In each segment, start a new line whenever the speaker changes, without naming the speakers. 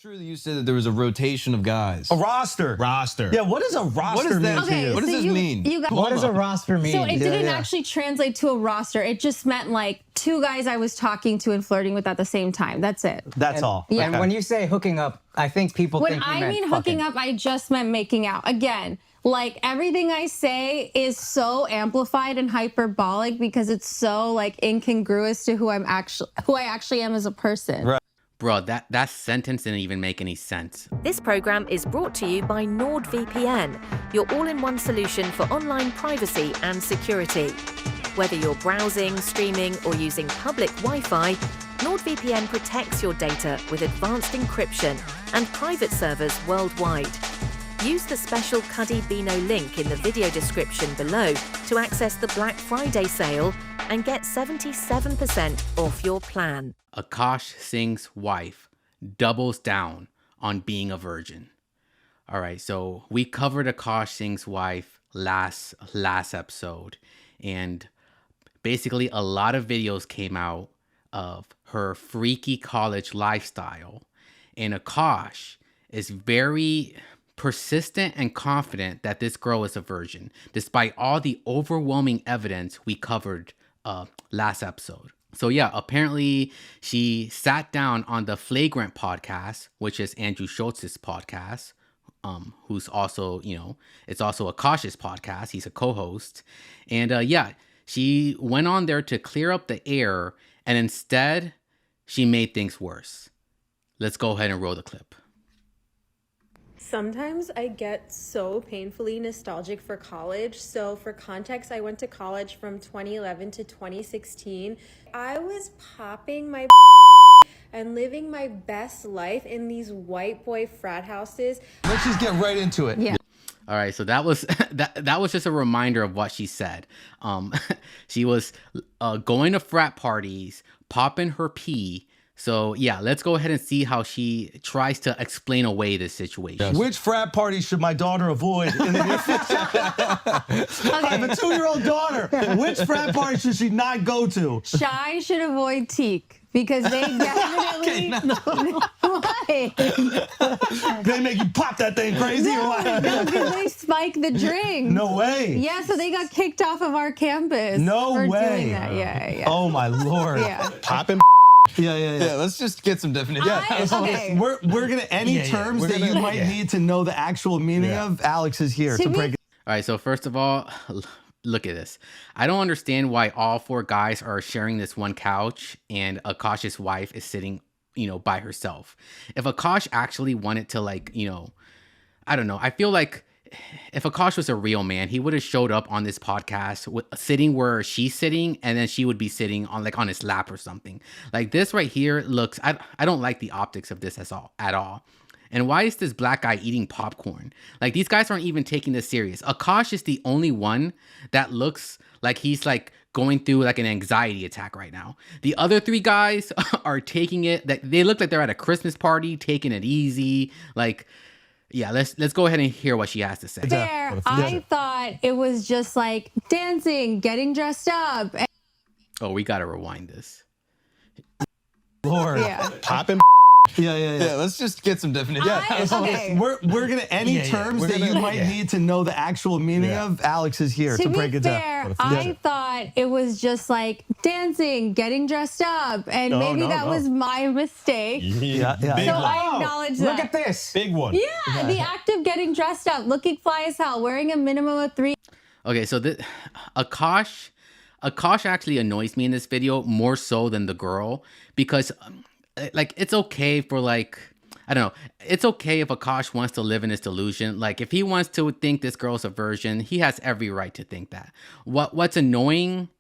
True that you said that there was a rotation of guys.
A roster.
Roster.
Yeah, what does a roster mean to you?
What does this mean?
What does a roster mean?
So it didn't actually translate to a roster. It just meant like two guys I was talking to and flirting with at the same time. That's it.
That's all.
Yeah.
And when you say hooking up, I think people
When
think you
I
meant
mean
fucking.
hooking up, I just meant making out. Again, like everything I say is so amplified and hyperbolic because it's so like incongruous to who I actually am as a person.
Right.
Bro, that sentence didn't even make any sense.
This program is brought to you by NordVPN, your all-in-one solution for online privacy and security. Whether you're browsing, streaming, or using public Wi-Fi, NordVPN protects your data with advanced encryption and private servers worldwide. Use the special Cuddy Beano link in the video description below to access the Black Friday sale and get 77% off your plan.
Akaash Singh's wife doubles down on being a virgin. All right, so we covered Akaash Singh's wife last episode, and basically a lot of videos came out of her freaky college lifestyle, and Akaash is very persistent and confident that this girl is a virgin, despite all the overwhelming evidence we covered last episode. So yeah, apparently she sat down on the Flagrant podcast, which is Andrew Schultz's podcast, who's also, it's also Akaash's podcast. He's a co-host. And yeah, she went on there to clear up the air, and instead she made things worse. Let's go ahead and roll the clip.
Sometimes I get so painfully nostalgic for college. So for context, I went to college from 2011 to 2016. I was popping my and living my best life in these white boy frat houses.
Let's just get right into it.
Yeah.
All right, so that was that was just a reminder of what she said. She was going to frat parties, popping her pee. So yeah, let's go ahead and see how she tries to explain away this situation.
Which frat party should my daughter avoid in the near future? I have a 2-year-old daughter. Which frat party should she not go to?
Shy should avoid Teak because they definitely. Why?
They make you pop that thing crazy or what?
No, because they spike the drink.
No way.
Yeah, so they got kicked off of our campus.
No
for
way.
Doing that. Yeah.
Oh my Lord.
Yeah.
Popping.
Yeah.
Let's just get some definition.
Okay.
We're gonna any terms
We're
that
gonna-
you might need to know the actual meaning of. Alex is here to break it.
All right, so first of all, look at this. I don't understand why all 4 guys are sharing this one couch and Akaash's wife is sitting, by herself. If Akaash actually wanted to, I don't know. I feel like if Akaash was a real man, he would have showed up on this podcast sitting where she's sitting, and then she would be sitting on his lap or something. Like this right here looks, I don't like the optics of this at all. And why is this black guy eating popcorn? Like these guys aren't even taking this serious. Akaash is the only one that looks like he's like going through like an anxiety attack right now. The other 3 guys are taking it, that they look like they're at a Christmas party, taking it easy. Like, yeah, let's go ahead and hear what she has to say.
Fair. I thought it was just like dancing, getting dressed up.
Oh, we gotta rewind this.
Lord.
Yeah.
Popping.
Yeah, let's just get some definition.
Okay.
We're gonna any terms
We're
that
gonna-
you might need to know the actual meaning of. Alex is here to
To
break
be
it
fair,
down.
I thought it was just like dancing, getting dressed up, and maybe that was my mistake.
Yeah.
So I acknowledge that.
Look at this.
Big one.
Yeah, the act of getting dressed up, looking fly as hell, wearing a minimum of 3.
Okay, so Akaash actually annoys me in this video more so than the girl, because it's okay for I don't know. It's okay if Akaash wants to live in his delusion. Like if he wants to think this girl's a virgin, he has every right to think that. What's annoying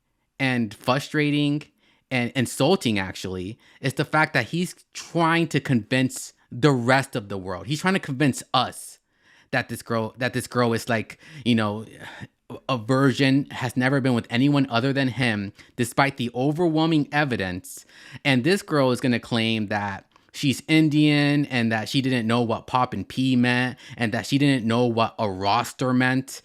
and frustrating and insulting actually is the fact that he's trying to convince the rest of the world. He's trying to convince us that this girl is like, a virgin, has never been with anyone other than him, despite the overwhelming evidence. And this girl is going to claim that she's Indian and that she didn't know what pop and pee meant and that she didn't know what a roster meant.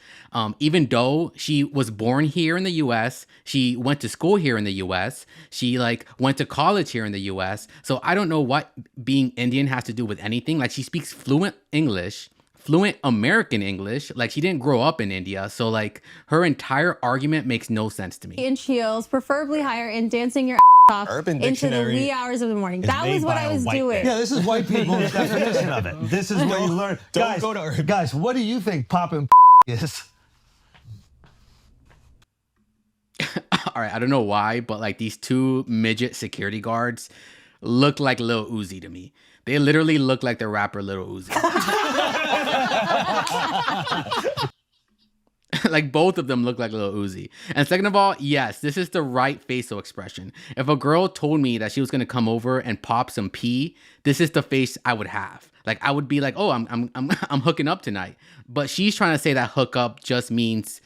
Even though she was born here in the US, she went to school here in the US, she like went to college here in the US. So I don't know what being Indian has to do with anything. Like she speaks fluent English, fluent American English. Like she didn't grow up in India. So like her entire argument makes no sense to me.
In heels, preferably higher, and dancing your off
Urban
into the
Dictionary
wee hours of the morning.
is
That was
made
what
by
I
a
was
white
doing.
man. Yeah, this is white people's definition of it. This is where you learn.
Don't go to Urban.
Guys, what do you think popping is?
All right, I don't know why, but like these two midget security guards look like Lil Uzi to me. They literally look like the rapper Lil Uzi. Like both of them look like Lil Uzi. And second of all, yes, this is the right facial expression. If a girl told me that she was gonna come over and pop some pee, this is the face I would have. Like I would be like, oh, I'm hooking up tonight. But she's trying to say that hook up just means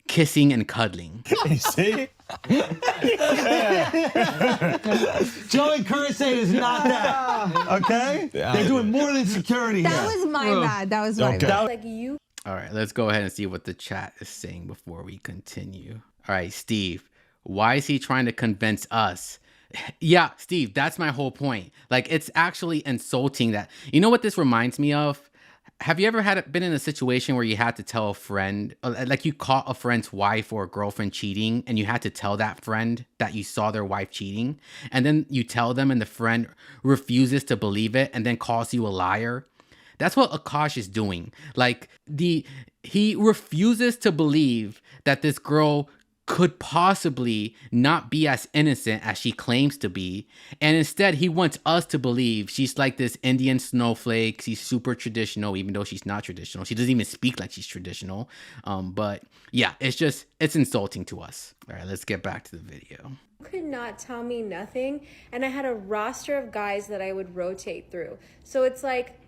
kissing and cuddling.
You see? Joey Curacade is not that. Okay? They're doing more than security here.
That was my bad. That was my bad.
Like you
All right, let's go ahead and see what the chat is saying before we continue. All right, Steve, why is he trying to convince us? Yeah, Steve, that's my whole point. Like, it's actually insulting that. You know what this reminds me of? Have you ever been in a situation where you had to tell a friend, like you caught a friend's wife or girlfriend cheating, and you had to tell that friend that you saw their wife cheating, and then you tell them and the friend refuses to believe it and then calls you a liar? That's what Akaash is doing. Like he refuses to believe that this girl could possibly not be as innocent as she claims to be. And instead, he wants us to believe she's like this Indian snowflake. She's super traditional, even though she's not traditional. She doesn't even speak like she's traditional. But yeah, it's insulting to us. All right, let's get back to the video.
could not tell me nothing, and I had a roster of guys that I would rotate through. So it's like,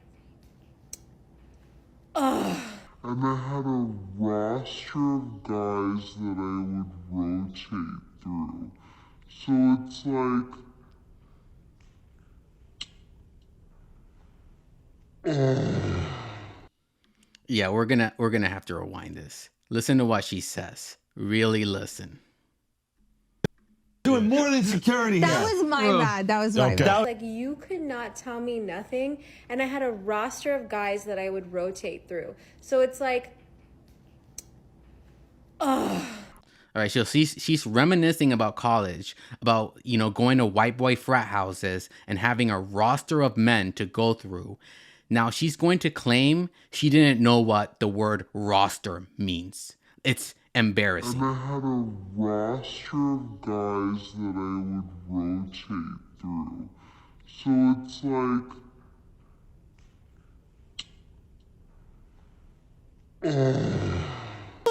ugh.
And I had a roster of guys that I would rotate through. So it's like,
Yeah, we're gonna have to rewind this. Listen to what she says. Really listen.
Doing more than security here.
That was my bad. That was my bad.
Like, you could not tell me nothing, and I had a roster of guys that I would rotate through. So it's like, ugh.
All right, so she's reminiscing about college, about, you know, going to white boy frat houses and having a roster of men to go through. Now she's going to claim she didn't know what the word roster means. It's embarrassing.
and I had a roster of guys that I would rotate through. So it's like,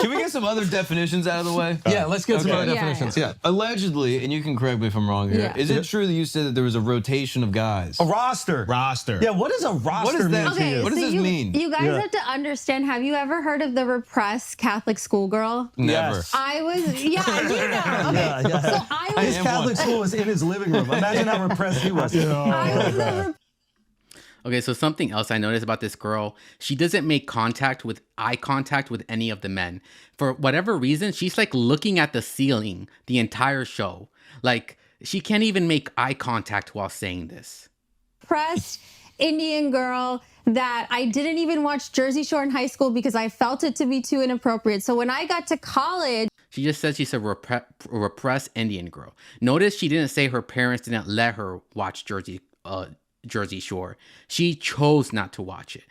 Can we get some other definitions out of the way?
Yeah, let's get some
Okay.
other
Yeah,
definitions.
Yeah. Allegedly, and you can correct me if I'm wrong here.
Yeah.
Is it true that you said that there was a rotation of guys?
A roster.
Roster.
Yeah, what does a roster
What is that?
mean to
Okay,
you?
What does
so
this mean?
You guys
Yeah.
have to understand. Have you ever heard of the repressed Catholic schoolgirl?
Never.
Yes.
I was, yeah, you know. Okay,
Yeah, yeah.
so I was,
His Catholic school was in his living room. Imagine how repressed he was.
I was the
Okay, so something else I noticed about this girl, she doesn't make eye contact with any of the men. For whatever reason, she's like looking at the ceiling the entire show. Like, she can't even make eye contact while saying this.
repressed Indian girl that I didn't even watch Jersey Shore in high school because I felt it to be too inappropriate. So when I got to college,
She just said she's a repressed Indian girl. Notice she didn't say her parents didn't let her watch Jersey Shore. She chose not to watch it.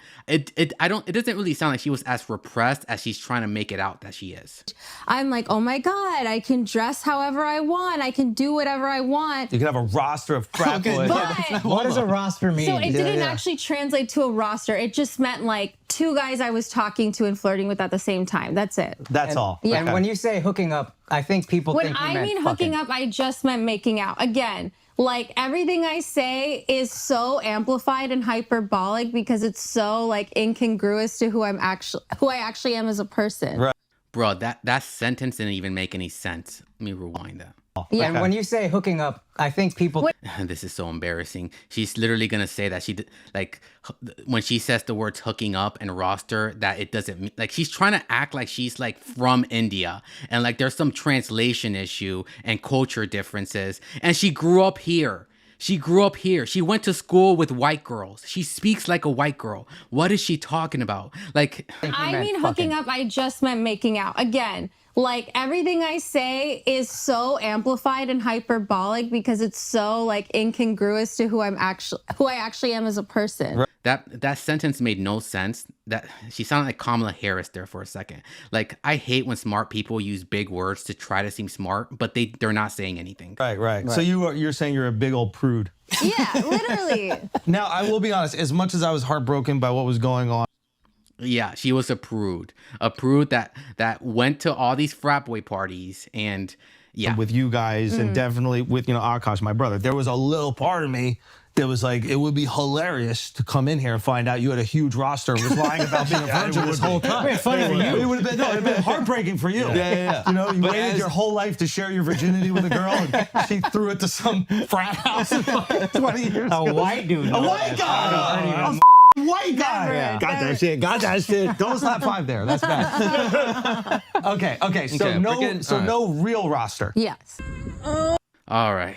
It doesn't really sound like she was as repressed as she's trying to make it out that she is.
I'm like, oh my God, I can dress however I want. I can do whatever I want.
You can have a roster of frat boys.
But
What does a roster mean?
so it didn't
yeah.
actually translate to a roster. It just meant like two guys I was talking to and flirting with at the same time. That's it.
That's all.
Yeah.
And when you say hooking up, I think people
When
think you
I
meant
mean hooking
fucking.
up, I just meant making out. Again, like everything I say is so amplified and hyperbolic because it's so like incongruous to who I actually am as a person.
Right.
Bro, that sentence didn't even make any sense. Let me rewind that.
Yeah.
And when you say hooking up, I think people
This is so embarrassing. She's literally gonna say that when she says the words hooking up and roster, that it doesn't mean, like, she's trying to act like she's like from India and like there's some translation issue and culture differences. And she grew up here. She grew up here. She went to school with white girls. She speaks like a white girl. What is she talking about? Like,
I mean, hooking up, I just meant making out. Again, like everything I say is so amplified and hyperbolic because it's so like incongruous to who I actually am as a person.
that sentence made no sense. That she sounded like Kamala Harris there for a second. Like, I hate when smart people use big words to try to seem smart, but they're not saying anything.
Right. So you're saying you're a big old prude.
Yeah, literally.
Now, I will be honest, as much as I was heartbroken by what was going on,
Yeah, she was a prude that went to all these frat boy parties and
with you guys and definitely with, Akaash, my brother, there was a little part of me that was like, it would be hilarious to come in here and find out you had a huge roster and was lying about being a virgin this whole time.
Wait, funny for you.
It would have been heartbreaking for you.
Yeah.
You waited your whole life to share your virginity with a girl and she threw it to some frat house 20 years ago.
A white dude.
A white guy! White guy!
Yeah.
Got that shit. Don't slap 5 there. That's bad. Okay. So no real roster.
Yes.
all right.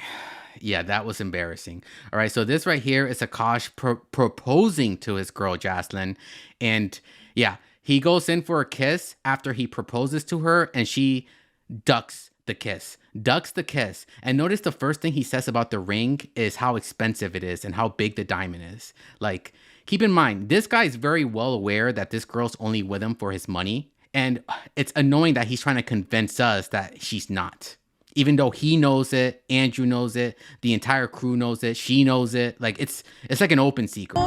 Yeah, that was embarrassing. All right, so this right here is Akaash proposing to his girl Jaslyn, and yeah, he goes in for a kiss after he proposes to her, and she ducks the kiss. And notice the first thing he says about the ring is how expensive it is and how big the diamond is. Like, keep in mind, this guy is very well aware that this girl's only with him for his money, and it's annoying that he's trying to convince us that she's not. Even though he knows it, Andrew knows it, the entire crew knows it, she knows it. Like, it's like an open secret.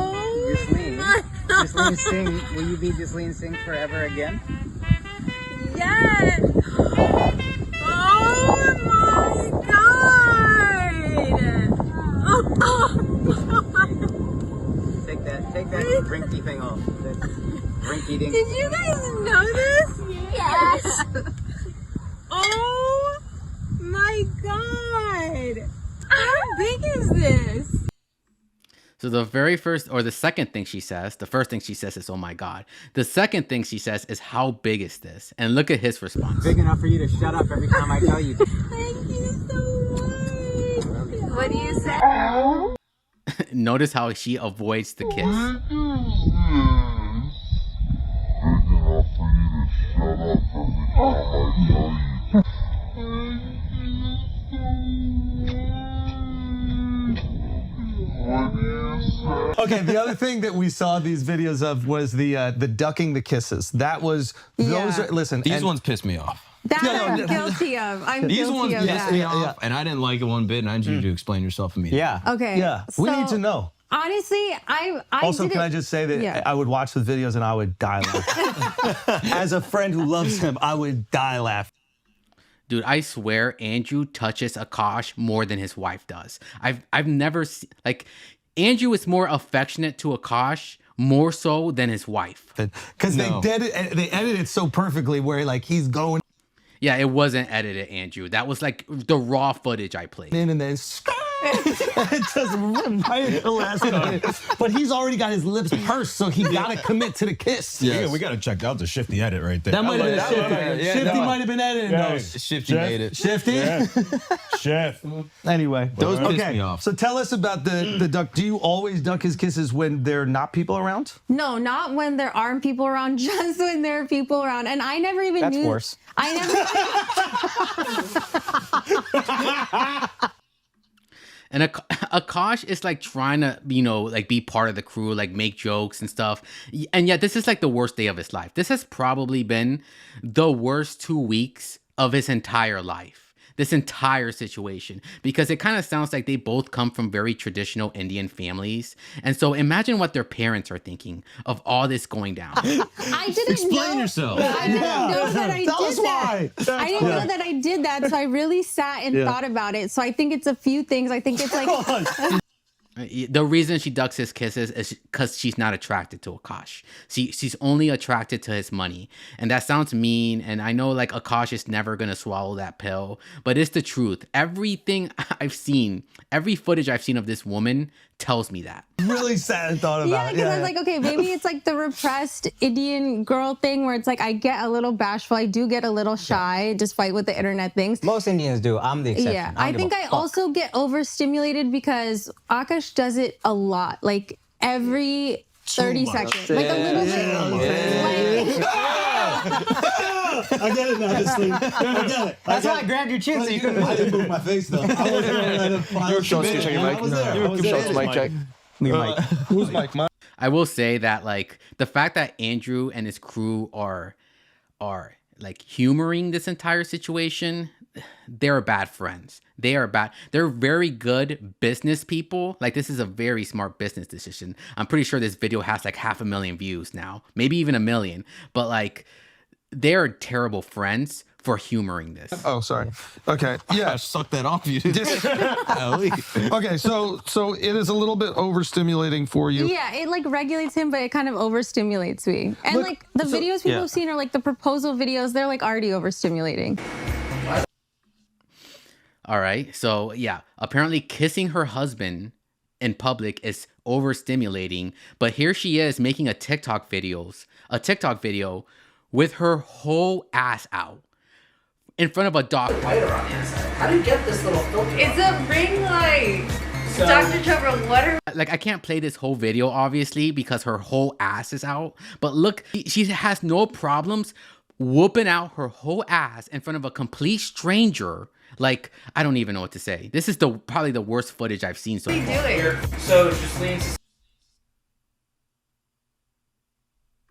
Ghislaine Singh, will you be Ghislaine Singh forever again?
Yes! Oh my god!
Take that drinky thing off. That drinky ding.
Did you guys know this? Yes! Oh my god! How big is this?
So the second thing she says, the first thing she says is, oh my God. The second thing she says is, how big is this? And look at his response.
Big enough for you to shut up every time I tell you.
Thank you so much! What do you say?
Notice how she avoids the kiss.
Okay, the other thing that we saw these videos of was the ducking the kisses. That was listen.
These ones pissed me off.
That I'm guilty of.
These ones pissed
that.
me off, and I didn't like it one bit. And I need you to explain yourself immediately.
Yeah.
Okay.
Yeah, we need to know.
Honestly, I
Also,
didn't,
can I just say that
yeah.
I would watch the videos and I would die laughing. As a friend who loves him, I would die laughing.
Dude, I swear Andrew touches Akaash more than his wife does. I've never seen, like, Andrew is more affectionate to Akaash more so than his wife.
Because they edited it so perfectly where like he's going
Yeah, it wasn't edited, Andrew. That was like the raw footage I played.
in and then it just right at the last minute. But he's already got his lips pursed, so he gotta commit to the kiss.
Yes.
Yeah, we gotta check out the Shifty edit right there.
That might have been Shifty.
Yeah,
Shifty
no.
might have been editing those.
Shifty made it.
Shifty?
Chef.
Anyway,
Those pissed me off.
So tell us about the duck. Do you always duck his kisses when there are not people around?
No, not when there aren't people around, just when there are people around. And I never even
That's
knew.
worse.
I never.
And Akaash is like trying to, like be part of the crew, like make jokes and stuff. And yet this is like the worst day of his life. This has probably been the worst 2 weeks of his entire life. This entire situation, because it kind of sounds like they both come from very traditional Indian families. And so imagine what their parents are thinking of all this going down.
I didn't
Explain
know.
yourself.
I didn't know that I
Tell
did
us
that.
why.
I didn't know that I did that. So I really sat and thought about it. So I think it's a few things. I think it's like.
The reason she ducks his kisses is because she's not attracted to Akaash. She's only attracted to his money. And that sounds mean. And I know like Akaash is never going to swallow that pill. But it's the truth. Everything I've seen, every footage I've seen of this woman tells me that.
Really sat and thought about
Yeah,
it.
because I was like, okay, maybe it's like the repressed Indian girl thing where it's like I get a little bashful, I do get a little shy, despite what the internet thinks.
Most Indians do. I'm the exception.
Yeah,
I
I
don't
think
give a
I
fuck.
also get overstimulated because Akaash does it a lot, like every 30 seconds, like a little bit.
I get it now, this thing. I get it.
That's why I grabbed your chin so you couldn't.
I didn't move my face though. I wasn't let him. I was committed. I was there. I was there.
Mic check.
Who's Mike?
I will say that like the fact that Andrew and his crew are like humoring this entire situation, they're bad friends. They're very good business people. Like this is a very smart business decision. I'm pretty sure this video has like 500,000 views now, maybe even 1 million. But like they're terrible friends for humoring this.
Oh, sorry. Okay. Yeah.
Suck that off you.
Okay. So it is a little bit overstimulating for you.
Yeah, it like regulates him, but it kind of overstimulates me. And
Look,
like the videos people
yeah.
have seen are like the proposal videos, they're like already overstimulating.
All right. So yeah, apparently kissing her husband in public is overstimulating. But here she is making a TikTok video with her whole ass out in front of a dog.
Lighter on the inside. How do you get this little filter?
It's a ring light. Dr. Trevor, what are
Like I can't play this whole video obviously because her whole ass is out. But look, she has no problems whooping out her whole ass in front of a complete stranger. Like I don't even know what to say. This is probably the worst footage I've seen so far.
Here. So just leans.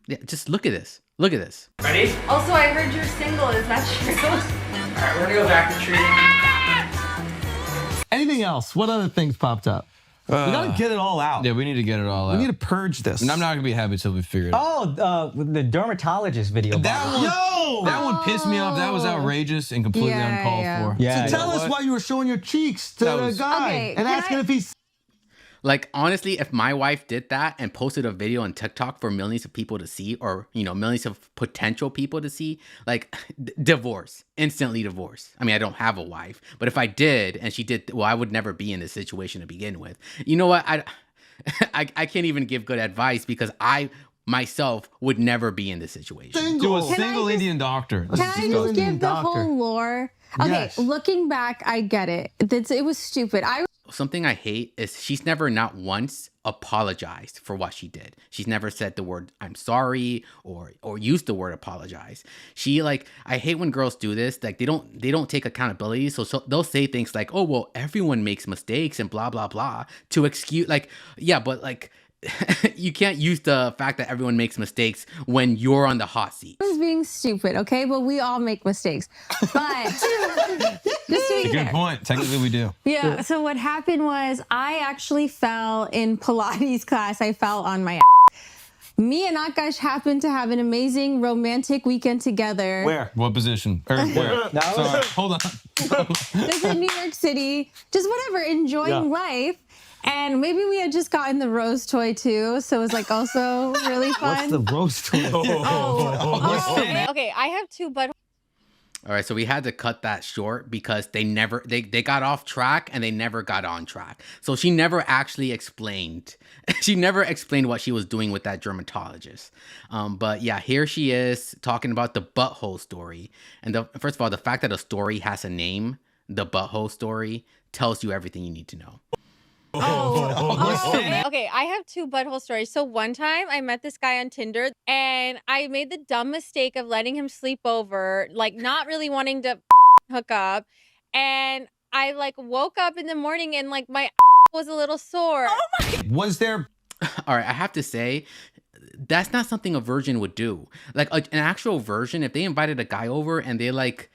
Yeah, just look at this. Look at this.
Ready?
Also, I heard you're single. Is that true?
Alright, we're gonna go back to treating.
Anything else? What other things popped up? We gotta get it all out.
Yeah, we need to get it all out.
We need to purge this.
And I'm not gonna be happy till we figure it out.
Oh, the dermatologist video.
That one pissed me off. That was outrageous and completely uncalled for.
Yeah.
So tell us why you were showing your cheeks to the guy
Okay,
and
can
asking
I-
if he's.
Like honestly, if my wife did that and posted a video on TikTok for millions of people to see, or millions of potential people to see, like divorce, instantly divorce. I mean, I don't have a wife, but if I did and she did, well, I would never be in this situation to begin with. You know what? I can't even give good advice because I myself would never be in this situation.
To a
Can I
single
just-
Indian doctor.
Can I just give the whole lore? Okay,
Yes.
looking back, I get it. It was stupid.
Something I hate is she's never not once apologized for what she did. She's never said the word I'm sorry or used the word apologize. She like I hate when girls do this. Like they don't take accountability. So they'll say things like, "Oh, well, everyone makes mistakes and blah blah blah" to excuse like yeah, but like you can't use the fact that everyone makes mistakes when you're on the hot seat.
I was being stupid, okay? But we all make mistakes. But just to be
It's a good
fair.
point. Technically, we do.
Yeah, so what happened was I actually fell in Pilates class. I fell on my ass. Me and Akaash happened to have an amazing romantic weekend together.
Where?
What position? Or where? Sorry, hold on.
Just in New York City, just whatever, enjoying life. And maybe we had just gotten the rose toy too, so it was like also really fun.
What's the roast?
Okay, I have two butt.
All right, so we had to cut that short because they got off track and they never got on track. So she never actually explained. She never explained what she was doing with that dermatologist. But yeah, here she is talking about the butthole story. And first of all, the fact that a story has a name, the butthole story, tells you everything you need to know.
Okay, I have two butthole stories. So one time I met this guy on Tinder and I made the dumb mistake of letting him sleep over, like not really wanting to hook up. And I like woke up in the morning and like my was a little sore.
Was there?
All right, I have to say, that's not something a virgin would do. Like an actual virgin, if they invited a guy over and they like,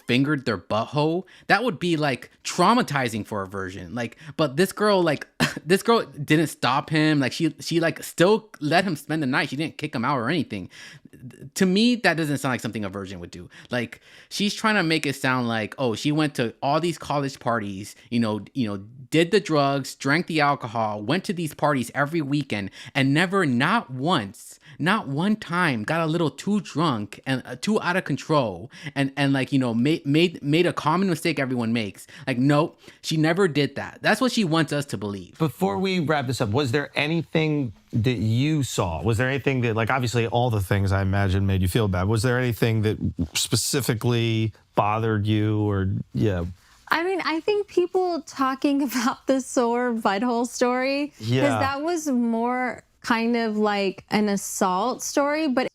fingered their butthole, that would be like traumatizing for a virgin. Like, but this girl, like, this girl didn't stop him. Like she like still let him spend the night. She didn't kick him out or anything. To me, that doesn't sound like something a virgin would do. Like she's trying to make it sound like, oh, she went to all these college parties, did the drugs, drank the alcohol, went to these parties every weekend, and never, not once, not one time, got a little too drunk and too out of control, and like, you know, made a common mistake everyone makes. Like, nope, she never did that. That's what she wants us to believe.
Before we wrap this up, was there anything that you saw? Was there anything that, like, obviously all the things I imagine made you feel bad. Was there anything that specifically bothered you, or
I mean, I think people talking about the sore butthole story, because that was more kind of like an assault story, but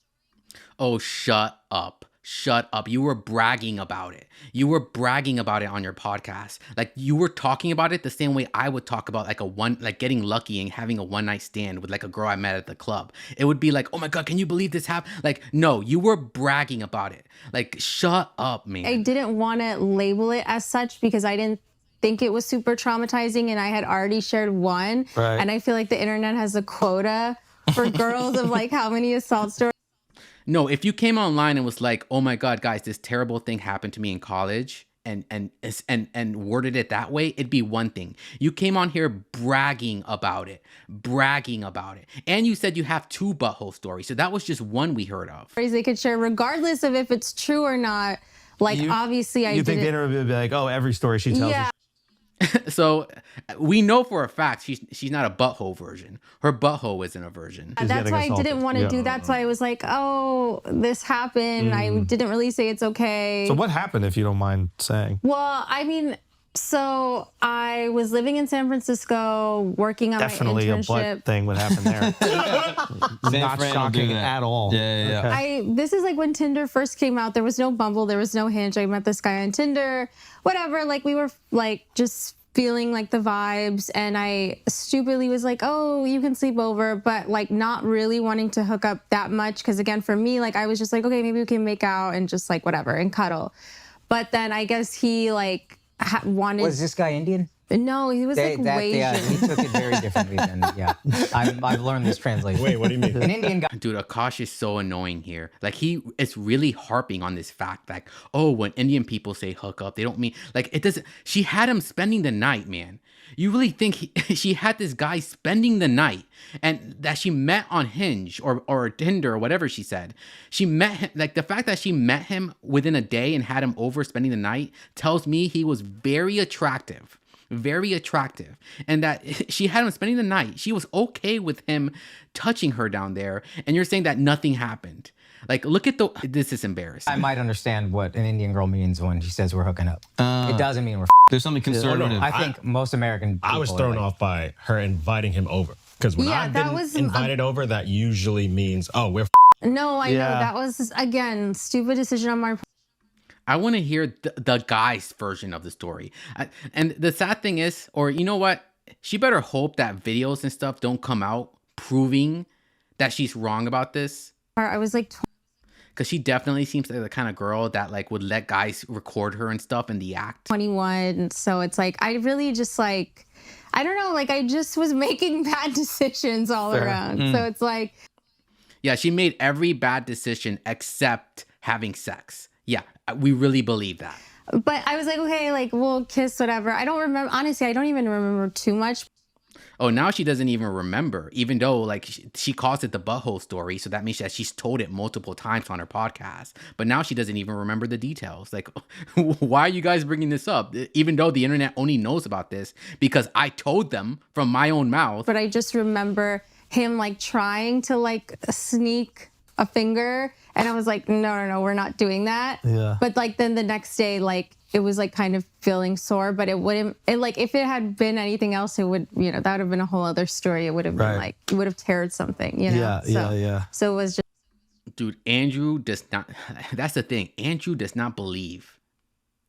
oh, shut up. Shut up. You were bragging about it. You were bragging about it on your podcast. Like, you were talking about it the same way I would talk about like getting lucky and having a one night stand with like a girl I met at the club. It would be like, oh my God, can you believe this happened? Like, no, you were bragging about it. Like, shut up, man.
I didn't want to label it as such because I didn't think it was super traumatizing, and I had already shared one.
Right.
And I feel like the internet has a quota for girls of like how many assault stories.
No, if you came online and was like, oh my God, guys, this terrible thing happened to me in college, and worded it that way, it'd be one thing. You came on here bragging about it. And you said you have 2 butthole stories. So that was just one we heard of.
They could share regardless of if it's true or not. Like, obviously I
you think
didn't.
the internet would be like, oh, every story she tells is
So we know for a fact she's not a butthole version. Her butthole isn't a version.
That's why I didn't want to do that. That's why I was like, oh, this happened. I didn't really say it's okay.
So what happened, if you don't mind saying?
Well, I mean, so I was living in San Francisco, working on
Definitely
my
a
internship.
butt thing would happen there. Not shocking at all.
Yeah.
This is like when Tinder first came out. There was no Bumble. There was no Hinge. I met this guy on Tinder. Whatever. Like, we were like just feeling like the vibes, and I stupidly was like, oh, you can sleep over, but like not really wanting to hook up that much, because again, for me, like, I was just like, okay, maybe we can make out and just like whatever and cuddle. But then I guess he like wanted.
Was this guy Indian?
No, he was like way.
Yeah, he took it very differently than, I've learned this translation.
Wait, what do you mean?
An Indian guy.
Dude, Akaash is so annoying here. Like, he is really harping on this fact, like, oh, when Indian people say hook up, they don't mean, like, it doesn't. She had him spending the night, man. You really think she had this guy spending the night, and that she met on Hinge or Tinder or whatever she said. She met him, like, the fact that she met him within a day and had him over spending the night tells me he was very attractive. Very attractive, and that she had him spending the night. She was okay with him touching her down there, and you're saying that nothing happened. Like, look at this is embarrassing.
I might understand what an Indian girl means when she says we're hooking up. It doesn't mean we're
There's something conservative.
I think most American people
I was thrown
are like,
off by her inviting him over. Because when I've been invited over, that usually means, oh, we're
No, I know. That was, again, stupid decision on my part.
I want to hear the guy's version of the story. And the sad thing is, or you know what? She better hope that videos and stuff don't come out proving that she's wrong about this.
I was like,
because she definitely seems like the kind of girl that like would let guys record her and stuff in the act.
21. So it's like, I really just like, I don't know, like I just was making bad decisions all around. So it's like.
Yeah, she made every bad decision except having sex. Yeah, we really believe that.
But I was like, okay, like we'll kiss, whatever. I don't remember. Honestly, I don't even remember too much.
Oh, now she doesn't even remember, even though like she calls it the butthole story. So that means that she's told it multiple times on her podcast. But now she doesn't even remember the details. Like, why are you guys bringing this up? Even though the internet only knows about this because I told them from my own mouth.
But I just remember him like trying to like sneak a finger. And I was like, no, we're not doing that.
Yeah.
But like then the next day, like it was like kind of feeling sore, but it wouldn't, like if it had been anything else, it would, you know, that would have been a whole other story. It would have been like, it would have teared something, you know?
Yeah.
So it was just.
Dude, Andrew does not, that's the thing. Andrew does not believe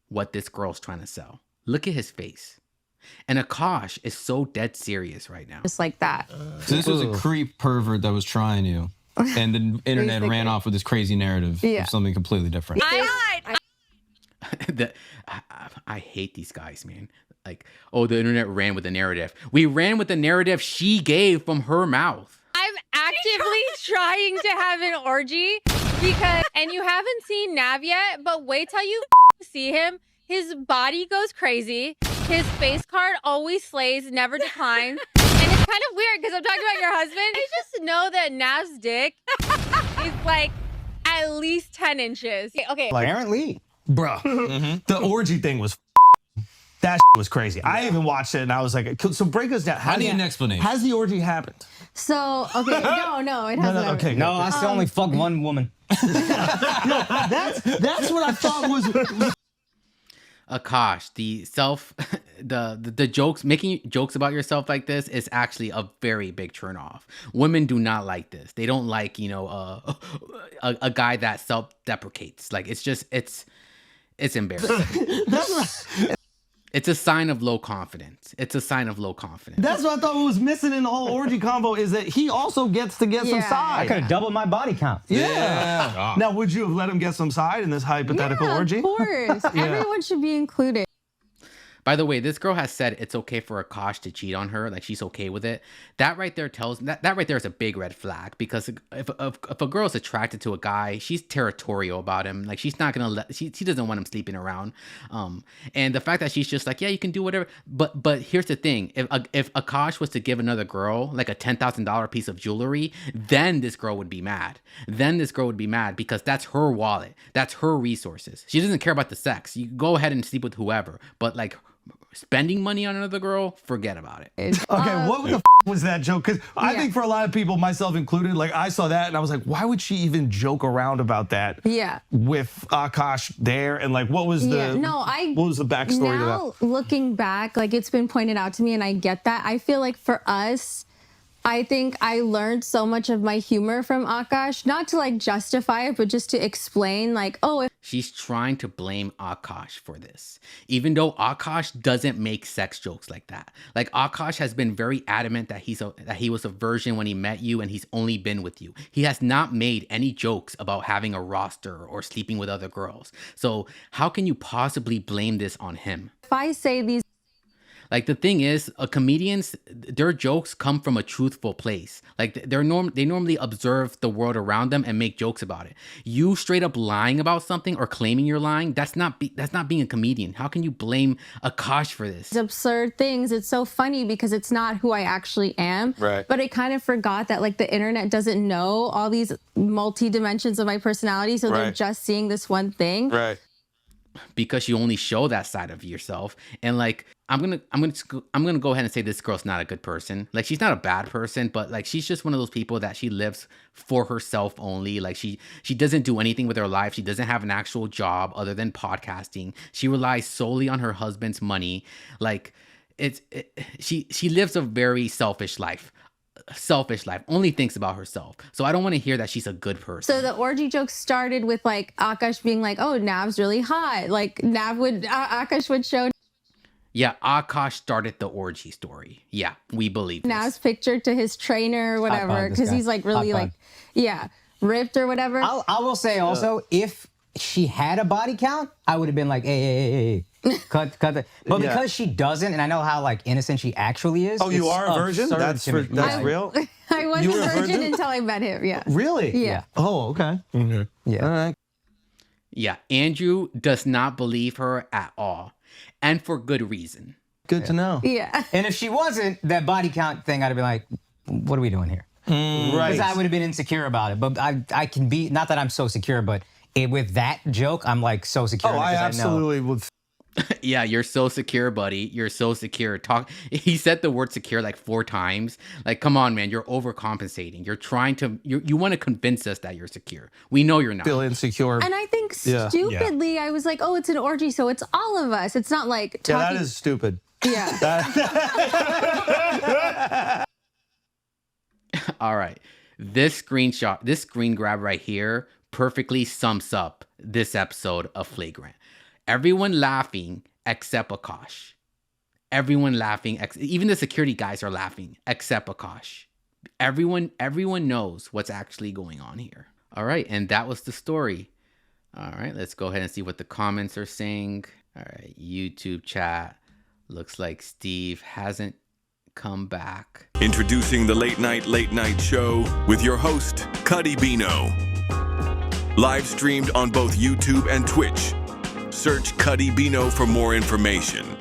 what this girl's trying to sell. Look at his face. And Akaash is so dead serious right now.
Just like that.
So this was a creep pervert that was trying you. And the internet ran off with this crazy narrative of something completely different.
I hate these guys, man. Like, oh, the internet ran with the narrative. We ran with the narrative she gave from her mouth.
I'm actively trying to have an orgy because, and you haven't seen Nav yet, but wait till you see him. His body goes crazy. His face card always slays, never declines. And it's kind of weird because I'm talking about your husband. I just know that Nav's dick is like at least 10 inches. Okay.
Like,
apparently.
Bro, the orgy thing was that was crazy. I even watched it and I was like, so break us down.
I need an explanation.
Has the orgy happened?
So, okay, no, it hasn't.
Okay,
no, I still only fuck one woman.
That's what I thought was.
Akaash, the jokes, making jokes about yourself like this is actually a very big turn off. Women do not like this. They don't like, a guy that self-deprecates. Like, it's embarrassing. It's a sign of low confidence. It's a sign of low confidence.
That's what I thought was missing in the whole orgy combo is that he also gets to get some side.
I could have doubled my body count.
Yeah. Now, would you have let him get some side in this hypothetical orgy?
Of course. Everyone should be included.
By the way, this girl has said it's okay for Akaash to cheat on her. Like, she's okay with it. That right there that right there is a big red flag, because if a girl is attracted to a guy, she's territorial about him. Like, she's not gonna she doesn't want him sleeping around. And the fact that she's just like, yeah, you can do whatever. But here's the thing: if Akaash was to give another girl like a $10,000 piece of jewelry, then this girl would be mad. Because that's her wallet, that's her resources. She doesn't care about the sex. You go ahead and sleep with whoever, but like, spending money on another girl, forget about it.
Okay, what the was that joke? Because I think for a lot of people, myself included, like, I saw that and I was like, why would she even joke around about that?
Yeah.
With Akaash there, and like, what was the what was the backstory to that?
Looking back, like, it's been pointed out to me, and I get that. I feel like for us, I think I learned so much of my humor from Akaash, not to like justify it, but just to explain, like, oh, if
she's trying to blame Akaash for this, even though Akaash doesn't make sex jokes like that. Like, Akaash has been very adamant that he was a virgin when he met you, and he's only been with you. He has not made any jokes about having a roster or sleeping with other girls. So how can you possibly blame this on him?
If I say these,
like, the thing is, comedians, their jokes come from a truthful place. Like, they normally observe the world around them and make jokes about it. You straight up lying about something or claiming you're lying, that's not being a comedian. How can you blame Akaash for this?
Absurd things. It's so funny because it's not who I actually am.
Right.
But I kind of forgot that, like, the internet doesn't know all these multi-dimensions of my personality, so they're just seeing this one thing.
Right.
Because you only show that side of yourself. And like, I'm gonna go ahead and say this girl's not a good person. Like, she's not a bad person, but like, she's just one of those people that she lives for herself only. Like, she doesn't do anything with her life. She doesn't have an actual job other than podcasting. She relies solely on her husband's money. Like, she lives a very selfish life, only thinks about herself. So I don't want to hear that she's a good person.
So the orgy joke started with like Akaash being like, oh, Nav's really hot. Like, Akaash would show
Yeah, Akaash started the orgy story. Yeah, we believe this.
Nav's picture to his trainer or whatever, because he's like really like, ripped or whatever.
I will say also, if she had a body count, I would have been like, hey. Cut that. But because she doesn't, and I know how like innocent she actually is.
Oh, you are a virgin? That's real?
I wasn't a virgin until I met him, yeah.
Really?
Yeah.
Oh, okay.
Yeah.
All right.
Yeah, Andrew does not believe her at all. And for good reason.
Good to know.
Yeah.
And if she wasn't, that body count thing, I'd have been like, what are we doing here?
Right.
Because I would have been insecure about it. But I can be, not that I'm so secure, but with that joke, I'm like so secure.
Oh, I absolutely would.
Yeah, you're so secure, buddy. You're so secure. He said the word secure like 4 times. Like, come on, man. You're overcompensating. You're trying to, you want to convince us that you're secure. We know you're not.
Still insecure.
And I think stupidly, I was like, oh, it's an orgy, so it's all of us. It's not like talking.
Yeah, that is stupid.
Yeah.
All right. This screen grab right here perfectly sums up this episode of Flagrant. Everyone laughing except Akaash. Everyone laughing. Even the security guys are laughing except Akaash. Everyone knows what's actually going on here. All right. And that was the story. All right. Let's go ahead and see what the comments are saying. All right. YouTube chat. Looks like Steve hasn't come back.
Introducing the Late Night Show with your host, Cuddy Bino. Live streamed on both YouTube and Twitch. Search Cuddy Bino for more information.